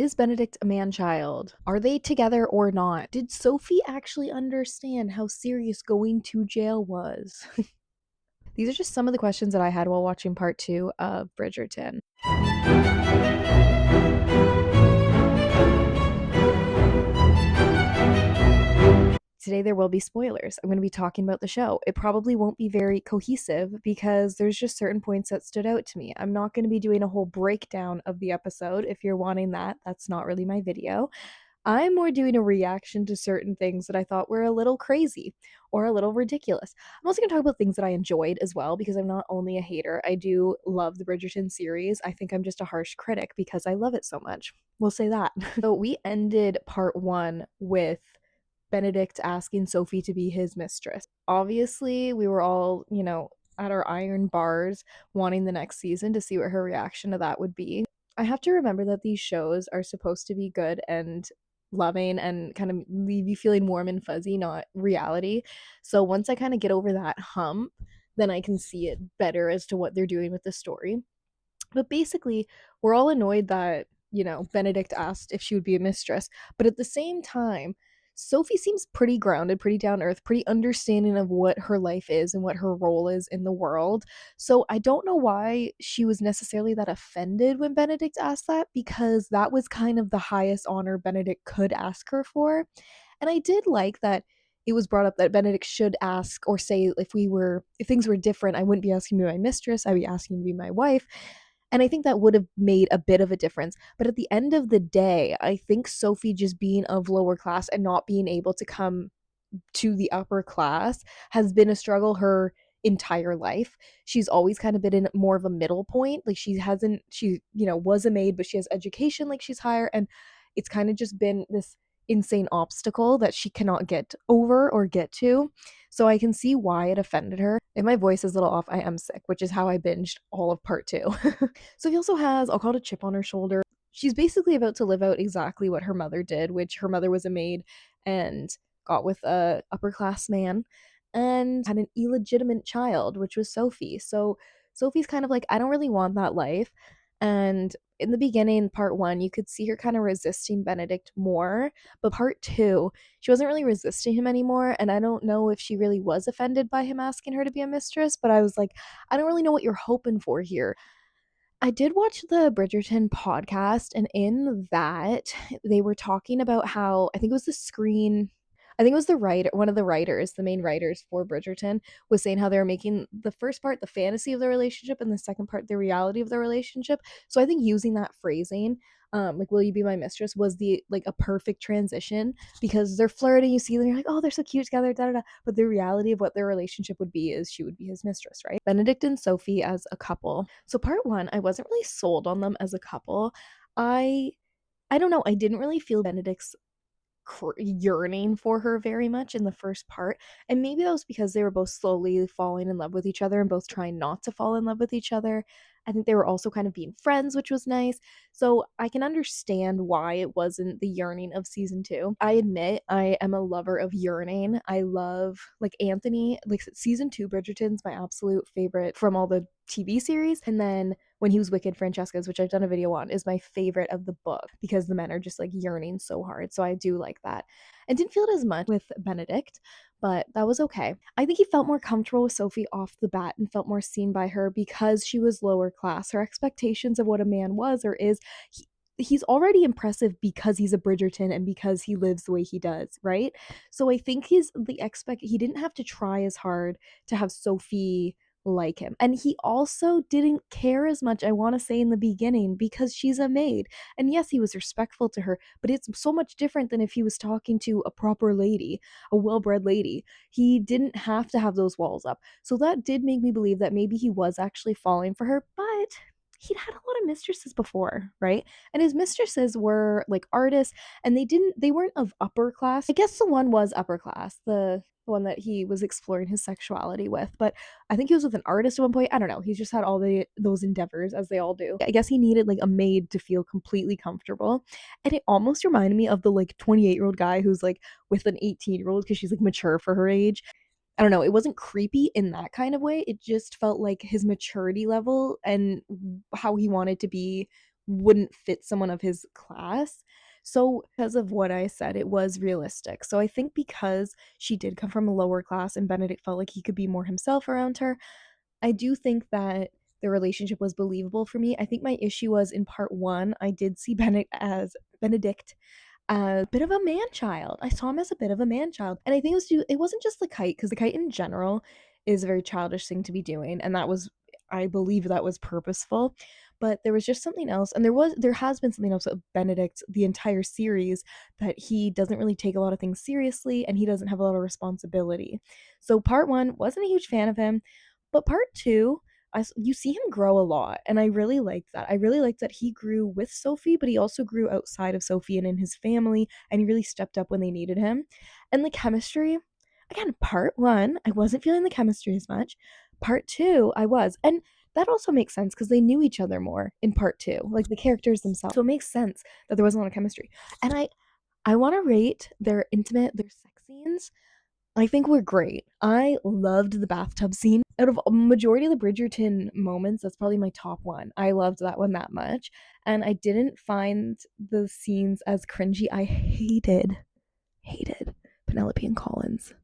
Is Benedict a man-child? Are they together or not? Did Sophie actually understand how serious going to jail was? These are just some of the questions that I had while watching part 2 of Bridgerton. Today there will be spoilers. I'm going to be talking about the show. It probably won't be very cohesive because there's just certain points that stood out to me. I'm not going to be doing a whole breakdown of the episode. If you're wanting that, that's not really my video. I'm more doing a reaction to certain things that I thought were a little crazy or a little ridiculous. I'm also going to talk about things that I enjoyed as well because I'm not only a hater, I do love the Bridgerton series. I think I'm just a harsh critic because I love it so much. We'll say that. So we ended part 1 with Benedict asking Sophie to be his mistress. Obviously, we were all, at our iron bars wanting the next season to see what her reaction to that would be. I have to remember that these shows are supposed to be good and loving and kind of leave you feeling warm and fuzzy, not reality. So once I kind of get over that hump, then I can see it better as to what they're doing with the story. But basically, we're all annoyed that, Benedict asked if she would be a mistress. But at the same time, Sophie seems pretty grounded, pretty down earth, pretty understanding of what her life is and what her role is in the world. So I don't know why she was necessarily that offended when Benedict asked that, because that was kind of the highest honor Benedict could ask her for. And I did like that it was brought up that Benedict should ask or say, if things were different, I wouldn't be asking to be my mistress, I'd be asking to be my wife. And I think that would have made a bit of a difference. But at the end of the day, I think Sophie just being of lower class and not being able to come to the upper class has been a struggle her entire life. She's always kind of been in more of a middle point. Like was a maid, but she has education, like she's higher. And it's kind of just been this insane obstacle that she cannot get over or get to. So I can see why it offended her. If my voice is a little off, I am sick, which is how I binged all of part 2. So he also has, I'll call it a chip on her shoulder. She's basically about to live out exactly what her mother did, which her mother was a maid and got with a upper class man and had an illegitimate child, which was Sophie. So Sophie's kind of like, I don't really want that life. And in the beginning, part 1, you could see her kind of resisting Benedict more. But part 2, she wasn't really resisting him anymore. And I don't know if she really was offended by him asking her to be a mistress. But I was like, I don't really know what you're hoping for here. I did watch the Bridgerton podcast, and in that, they were talking about how I think it was the writer, one of the writers, the main writers for Bridgerton, was saying how they were making the first part the fantasy of the relationship and the second part the reality of the relationship. So I think using that phrasing, like "Will you be my mistress," was the like a perfect transition because they're flirting. You see them, you're like, "Oh, they're so cute together," da da da. But the reality of what their relationship would be is she would be his mistress, right? Benedict and Sophie as a couple. So part 1, I wasn't really sold on them as a couple. I I don't know. I didn't really feel Benedict's yearning for her very much in the first part. And maybe that was because they were both slowly falling in love with each other and both trying not to fall in love with each other. I think they were also kind of being friends, which was nice. So I can understand why it wasn't the yearning of season 2. I admit I am a lover of yearning. I love like Anthony, like season 2 Bridgerton's my absolute favorite from all the TV series. And then when he was Wicked Francesca's, which I've done a video on, is my favorite of the book because the men are just like yearning so hard. So I do like that. I didn't feel it as much with Benedict, but that was okay. I think he felt more comfortable with Sophie off the bat and felt more seen by her because she was lower class. Her expectations of what a man was or is, he's already impressive because he's a Bridgerton and because he lives the way he does, right? So I think he didn't have to try as hard to have Sophie like him. And he also didn't care as much, I want to say, in the beginning because she's a maid. And yes, he was respectful to her, but it's so much different than if he was talking to a proper lady, a well-bred lady. He didn't have to have those walls up. So that did make me believe that maybe he was actually falling for her, but he'd had a lot of mistresses before, right? And his mistresses were like artists and they weren't of upper class. I guess the one was upper class, the one that he was exploring his sexuality with, but I think he was with an artist at one point. I don't know. He's just had all those endeavors as they all do. I guess he needed like a maid to feel completely comfortable. And it almost reminded me of the like 28-year-old guy who's like with an 18-year-old because she's like mature for her age. I don't know, it wasn't creepy in that kind of way. It just felt like his maturity level and how he wanted to be wouldn't fit someone of his class. So, because of what I said, it was realistic. So, I think because she did come from a lower class and Benedict felt like he could be more himself around her, I do think that the relationship was believable for me. I think my issue was in part 1, I did see Benedict a bit of a man child. I saw him as a bit of a man child. And I think it wasn't just the kite, because the kite in general is a very childish thing to be doing. And that was, I believe that was purposeful. But there was just something else. And there has been something else with Benedict the entire series, that he doesn't really take a lot of things seriously and he doesn't have a lot of responsibility. So part 1, wasn't a huge fan of him. But part 2, you see him grow a lot, and I really liked that. I really liked that he grew with Sophie, but he also grew outside of Sophie and in his family, and he really stepped up when they needed him. And the chemistry, again, part 1, I wasn't feeling the chemistry as much. Part 2, I was. And that also makes sense because they knew each other more in part 2, like the characters themselves. So it makes sense that there wasn't a lot of chemistry. And I want to rate their sex scenes. I think we're great. I loved the bathtub scene. Out of a majority of the Bridgerton moments, that's probably my top one. I loved that one that much. And I didn't find the scenes as cringy. I hated Penelope and Colin's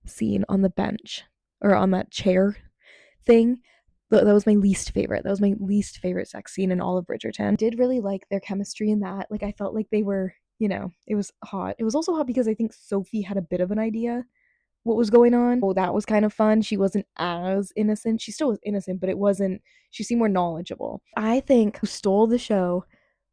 scene on the bench or on that chair thing. That was my least favorite. That was my least favorite sex scene in all of Bridgerton. I did really like their chemistry in that. Like, I felt like they were, it was hot. It was also hot because I think Sophie had a bit of an idea what was going on. Oh, that was kind of fun. She wasn't as innocent. She still was innocent, but it wasn't, she seemed more knowledgeable. I think who stole the show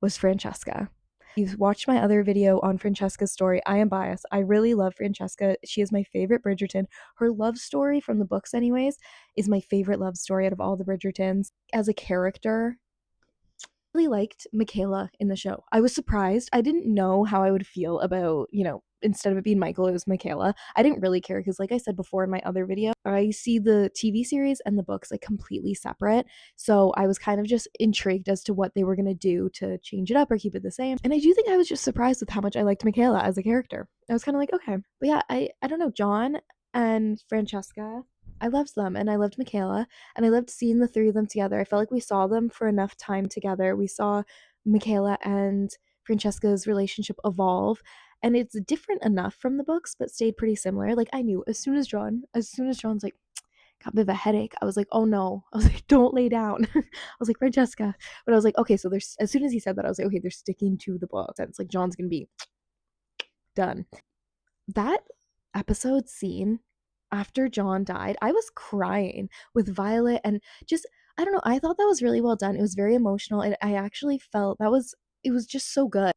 was Francesca. You've watched my other video on Francesca's story. I am biased. I really love Francesca. She is my favorite Bridgerton. Her love story from the books, anyways, is my favorite love story out of all the Bridgertons. As a character, really liked Michaela in the show. I was surprised. I didn't know how I would feel about, instead of it being Michael, it was Michaela. I didn't really care because, like I said before in my other video, I see the TV series and the books like completely separate. So I was kind of just intrigued as to what they were going to do to change it up or keep it the same. And I do think I was just surprised with how much I liked Michaela as a character. I was kind of like, okay. But yeah, I don't know. John and Francesca, I loved them, and I loved Michaela, and I loved seeing the three of them together. I felt like we saw them for enough time together. We saw Michaela and Francesca's relationship evolve, and it's different enough from the books, but stayed pretty similar. Like, I knew as soon as John's like, got a bit of a headache, I was like, oh no. I was like, don't lay down. I was like, Francesca. But I was like, okay, so there's, as soon as he said that, I was like, okay, they're sticking to the book. It's like John's gonna be done. That episode scene after John died, I was crying with Violet, and just, I don't know, I thought that was really well done. It was very emotional, and I actually felt it was just so good.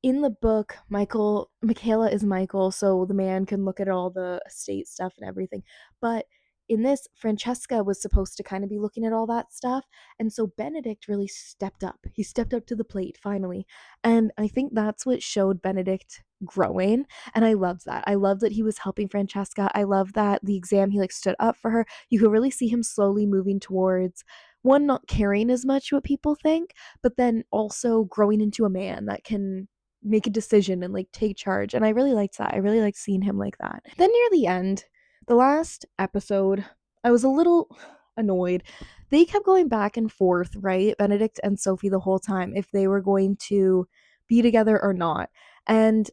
In the book, Michaela is Michael, so the man can look at all the estate stuff and everything. But in this, Francesca was supposed to kind of be looking at all that stuff. And so Benedict really stepped up. He stepped up to the plate finally. And I think that's what showed Benedict growing. And I loved that. I loved that he was helping Francesca. I love that the exam, he like stood up for her. You could really see him slowly moving towards one, not caring as much what people think, but then also growing into a man that can make a decision and like take charge. And I really liked that. I really liked seeing him like that. Then near the end, the last episode, I was a little annoyed. They kept going back and forth, right? Benedict and Sophie the whole time, if they were going to be together or not. And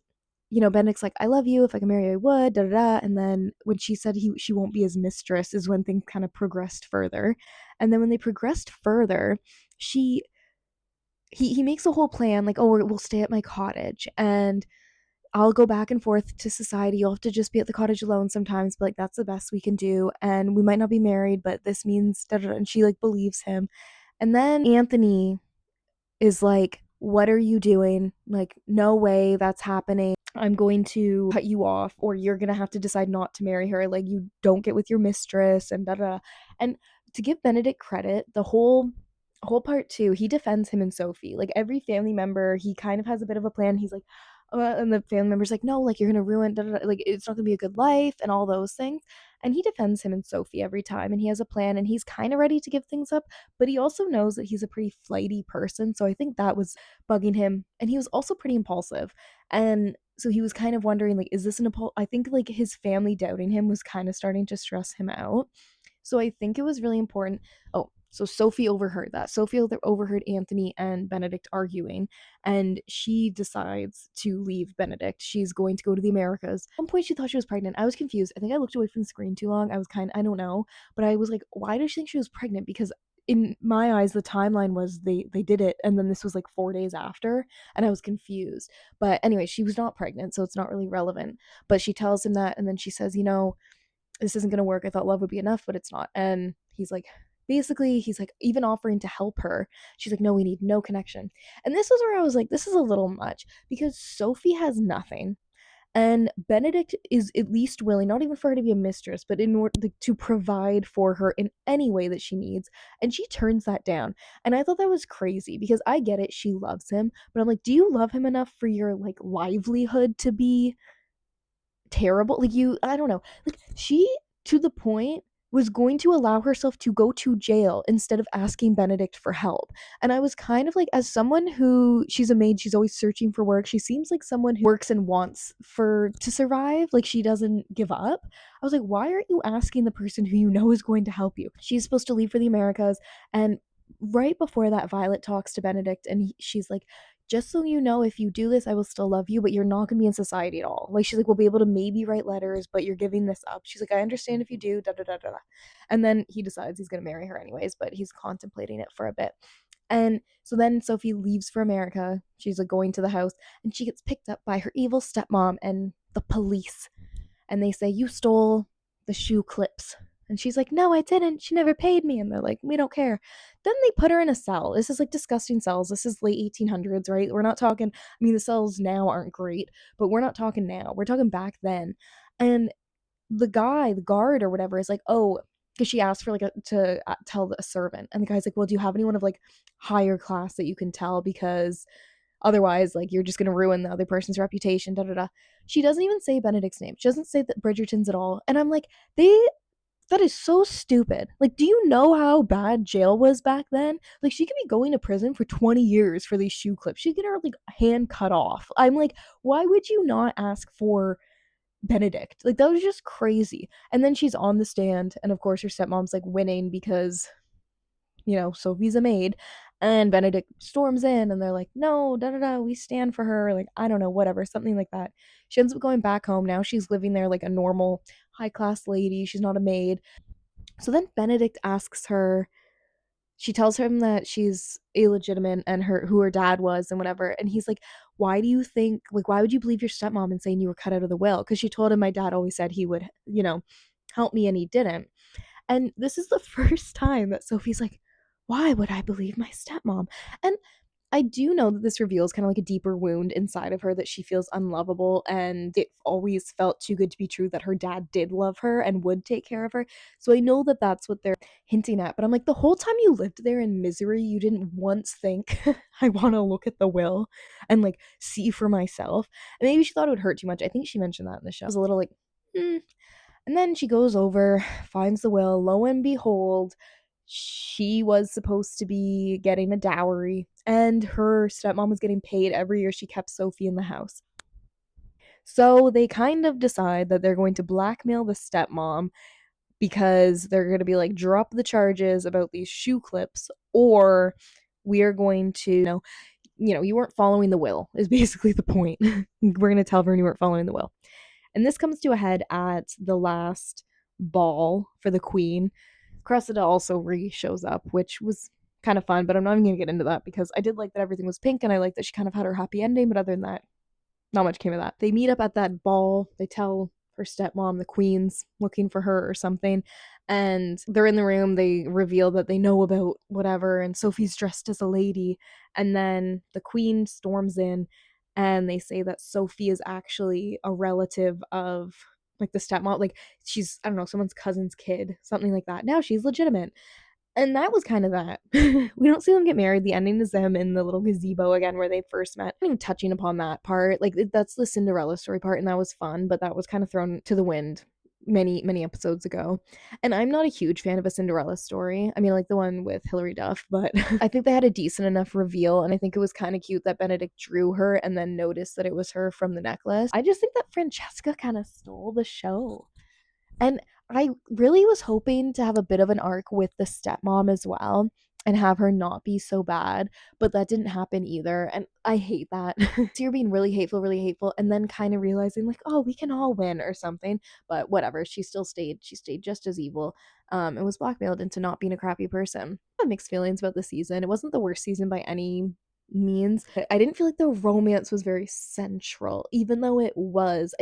Benedict's like, I love you. If I can marry you, I would, da da da. And then when she said she won't be his mistress is when things kind of progressed further. And then when they progressed further, he makes a whole plan like, oh, we'll stay at my cottage and I'll go back and forth to society. You'll have to just be at the cottage alone sometimes, but like that's the best we can do. And we might not be married, but this means da da da. And she like believes him. And then Anthony is like, what are you doing? Like, no way that's happening. I'm going to cut you off, or you're going to have to decide not to marry her. Like, you don't get with your mistress and da da. And to give Benedict credit, the whole part two, he defends him and Sophie. Like, every family member, he kind of has a bit of a plan. He's like, and the family member's like, no, like, you're gonna ruin, da, da, da. Like, it's not gonna be a good life and all those things. And he defends him and Sophie every time, and he has a plan, and he's kind of ready to give things up, but he also knows that he's a pretty flighty person. So I think that was bugging him, and he was also pretty impulsive. And so he was kind of wondering, like, is this an impulse? I think like his family doubting him was kind of starting to stress him out. So I think it was really important. Oh, So Sophie overheard that. Sophie overheard Anthony and Benedict arguing, and she decides to leave Benedict. She's going to go to the Americas. At one point, she thought she was pregnant. I was confused. I think I looked away from the screen too long. I don't know, but I was like, why does she think she was pregnant? Because in my eyes, the timeline was they did it, and then this was like 4 days after, and I was confused. But anyway, she was not pregnant, so it's not really relevant. But she tells him that, and then she says, this isn't gonna work. I thought love would be enough, but it's not. And he's like, basically, he's like, even offering to help her. She's like, no, we need no connection. And this was where I was like, this is a little much because Sophie has nothing. And Benedict is at least willing, not even for her to be a mistress, but in order to provide for her in any way that she needs. And she turns that down. And I thought that was crazy because I get it, she loves him, but I'm like, do you love him enough for your like livelihood to be terrible? Like I don't know. Like she to the point was going to allow herself to go to jail instead of asking Benedict for help. And I was kind of like, as someone who she's a maid, she's always searching for work. She seems like someone who works and wants for to survive. Like she doesn't give up. I was like, why aren't you asking the person who you know is going to help you? She's supposed to leave for the Americas, and right before that, Violet talks to Benedict, and she's like, just so you know, if you do this, I will still love you, but you're not gonna be in society at all. Like she's like, we'll be able to maybe write letters, but you're giving this up. She's like, I understand if you do, da da da da. And then he decides he's gonna marry her anyways, but he's contemplating it for a bit. And so then Sophie leaves for America. She's like going to the house, and she gets picked up by her evil stepmom and the police. And they say, you stole the shoe clips. And she's like, no, I didn't. She never paid me. And they're like, we don't care. Then they put her in a cell. This is like disgusting cells. This is late 1800s, right? We're not talking, I mean, the cells now aren't great, but we're not talking now. We're talking back then. And the guy, the guard or whatever, is like, oh, because she asked for like to tell a servant. And the guy's like, well, do you have anyone of like higher class that you can tell? Because otherwise, like, you're just going to ruin the other person's reputation, da da da. She doesn't even say Benedict's name. She doesn't say that Bridgerton's at all. And I'm like, that is so stupid. Like, do you know how bad jail was back then? Like, she could be going to prison for 20 years for these shoe clips. She'd get her, like, hand cut off. I'm like, why would you not ask for Benedict? Like, that was just crazy. And then she's on the stand, and of course, her stepmom's, like, winning because Sophie's a maid. And Benedict storms in and they're like, no, da da da, we stand for her. Like, I don't know, whatever, something like that. She ends up going back home. Now she's living there like a normal high class lady. She's not a maid. So then Benedict asks her, she tells him that she's illegitimate and who her dad was and whatever. And he's like, why do you think, like, why would you believe your stepmom in saying you were cut out of the will? Because she told him my dad always said he would, help me, and he didn't. And this is the first time that Sophie's like, why would I believe my stepmom? And I do know that this reveals kind of like a deeper wound inside of her, that she feels unlovable, and it always felt too good to be true that her dad did love her and would take care of her. So I know that that's what they're hinting at. But I'm like, the whole time you lived there in misery, you didn't once think, I want to look at the will and like see for myself. And maybe she thought it would hurt too much. I think she mentioned that in the show. I was a little like, hmm. And then she goes over, finds the will. Lo and behold, she was supposed to be getting a dowry, and her stepmom was getting paid every year she kept Sophie in the house. So they kind of decide that they're going to blackmail the stepmom because they're going to be like, drop the charges about these shoe clips, or we are going to, you weren't following the will, is basically the point. We're going to tell everyone you weren't following the will. And this comes to a head at the last ball for the queen. Cressida also shows up, which was kind of fun, but I'm not even going to get into that because I did like that everything was pink, and I like that she kind of had her happy ending, but other than that, not much came of that. They meet up at that ball. They tell her stepmom the queen's looking for her or something, and they're in the room. They reveal that they know about whatever, and Sophie's dressed as a lady, and then the queen storms in, and they say that Sophie is actually a relative of like the stepmom, like she's, I don't know, someone's cousin's kid, something like that. Now she's legitimate. And that was kind of that. We don't see them get married. The ending is them in the little gazebo again where they first met. I'm even touching upon that part. Like, that's the Cinderella story part, and that was fun, but that was kind of thrown to the wind many, many episodes ago. And I'm not a huge fan of a Cinderella story. I mean, like the one with Hilary Duff, but I think they had a decent enough reveal, and I think it was kind of cute that Benedict drew her and then noticed that it was her from the necklace. I just think that Francesca kind of stole the show. And I really was hoping to have a bit of an arc with the stepmom as well and have her not be so bad, but that didn't happen either. And I hate that. So you're being really hateful, and then kind of realizing, like, oh, we can all win or something. But whatever, she still stayed. She stayed just as evil, and was blackmailed into not being a crappy person. I have mixed feelings about the season. It wasn't the worst season by any means. I didn't feel like the romance was very central, even though it was.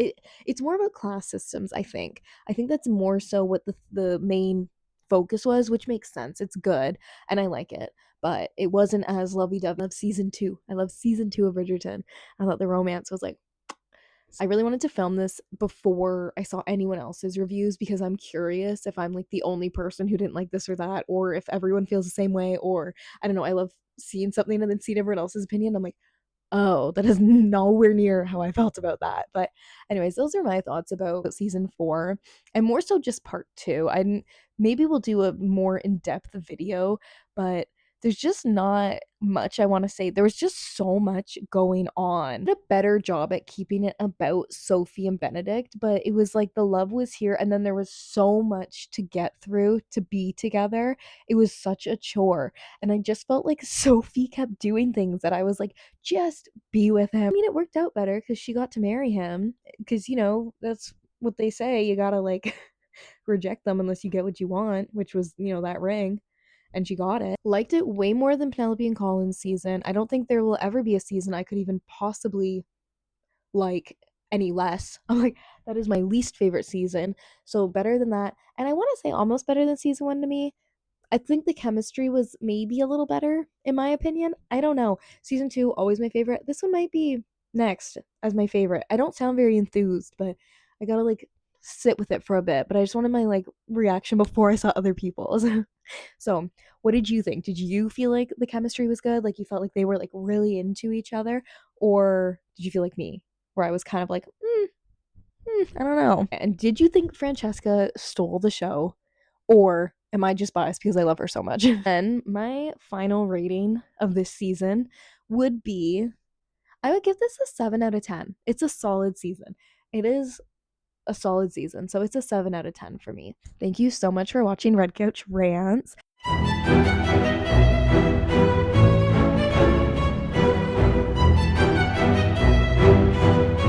It's more about class systems, I think. I think that's more so what the main focus was, which makes sense. It's good and I like it, but it wasn't as lovey-dovey. I love season 2. I love season 2 of Bridgerton. I thought the romance was like, I really wanted to film this before I saw anyone else's reviews because I'm curious if I'm like the only person who didn't like this or that, or if everyone feels the same way, or I don't know. I love seeing something and then seeing everyone else's opinion. I'm like, oh, that is nowhere near how I felt about that. But anyways, those are my thoughts about season 4 and more so just part 2. I maybe we'll do a more in-depth video, but there's just not much I want to say. There was just so much going on. Did a better job at keeping it about Sophie and Benedict, but it was like the love was here and then there was so much to get through to be together. It was such a chore. And I just felt like Sophie kept doing things that I was like, just be with him. I mean, it worked out better because she got to marry him. Because, that's what they say. You gotta, like, reject them unless you get what you want, which was, that ring. And she got it. Liked it way more than Penelope and Colin's season. I don't think there will ever be a season I could even possibly like any less. I'm like, that is my least favorite season. So better than that. And I want to say almost better than season 1 to me. I think the chemistry was maybe a little better, in my opinion. I don't know. Season 2, always my favorite. This one might be next as my favorite. I don't sound very enthused, but I gotta like sit with it for a bit. But I just wanted my like reaction before I saw other people's. So, what did you think? Did you feel like the chemistry was good? Like you felt like they were like really into each other? Or did you feel like me, where I was kind of like, I don't know. And did you think Francesca stole the show? Or am I just biased because I love her so much? And my final rating of this season would be I would give this a 7 out of 10. It's a solid season. It is a solid season. So it's a 7 out of 10 for me. Thank you so much for watching Red Couch Rants.